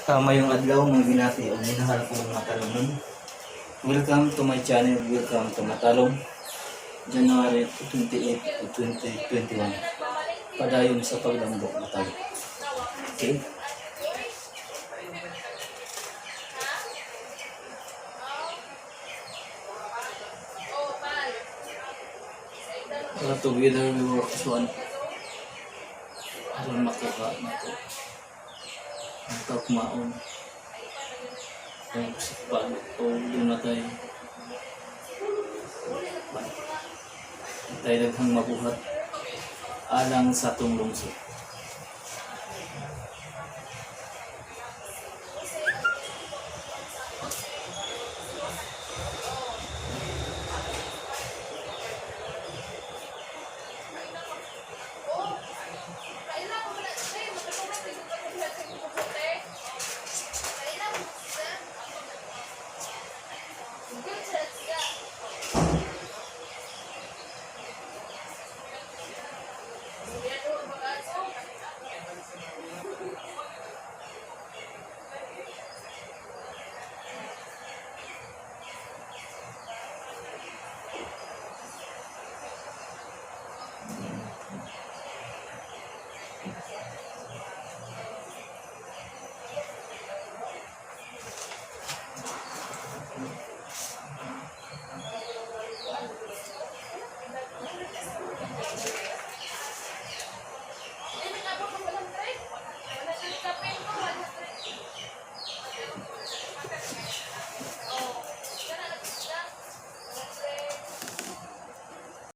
Tama yung adlaw mga binati o minahal ko mga talunan. Welcome to my channel, welcome to Matalong. January 28, 2021. Padayon sa pagdambok na tayo. Okay? Together we work as one. Aron makuha nato. Ang kakumaon. Ang sipag o dumatay. Tayo daghang mabuhat alang sa atong lungsod.